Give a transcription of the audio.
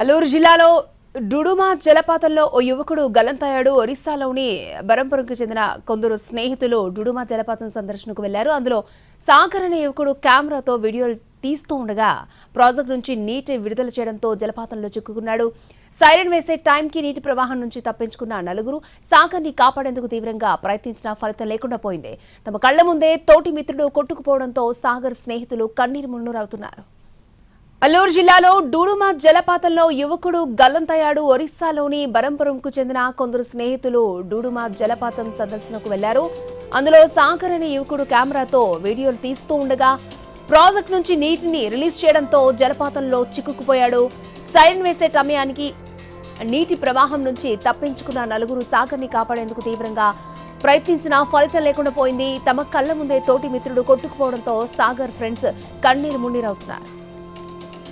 అల్లూరు జిల్లాలో డుడుమా జలపాతంలో ఓ యువకుడు గల్లంతయ్యాడు. ఒరిస్సాలోని బరంపురంకు చెందిన కొందరు స్నేహితులు డుడుమా జలపాతం సందర్శనకు వెళ్లారు. అందులో సాగర్ అనే యువకుడు కెమెరాతో వీడియోలు తీస్తూ ఉండగా ప్రాజెక్టు నుంచి నీటి విడుదల చేయడంతో జలపాతంలో చిక్కుకున్నాడు. సైరన్ వేసే టైంకి నీటి ప్రవాహం నుంచి తప్పించుకున్న నలుగురు సాగర్ని కాపాడేందుకు తీవ్రంగా ప్రయత్నించినా ఫలితం లేకుండా పోయింది. తమ కళ్ల ముందే తోటి మిత్రుడు కొట్టుకుపోవడంతో సాగర్ స్నేహితులు కన్నీరు మున్నీరవుతున్నారు. అల్లూరు జిల్లాలో డుడుమా జలపాతంలో యువకుడు గల్లంతయ్యాడు. ఒరిస్సాలోని బరంపురంకు చెందిన కొందరు స్నేహితులు డుడుమా జలపాతం సందర్శనకు వెళ్లారు. అందులో సాగర్ అనే యువకుడు కెమెరాతో వీడియోలు తీస్తూ ఉండగా ప్రాజెక్టు నుంచి నీటిని రిలీజ్ చేయడంతో జలపాతంలో చిక్కుకుపోయాడు. సైరన్ వేసే సమయానికి నీటి ప్రవాహం నుంచి తప్పించుకున్న నలుగురు సాగర్ని కాపాడేందుకు తీవ్రంగా ప్రయత్నించినా ఫలితం లేకుండా పోయింది. తమ కళ్ల ముందే తోటి మిత్రుడు కొట్టుకుపోవడంతో సాగర్ ఫ్రెండ్స్ కన్నీరు మున్నీరవుతున్నారు.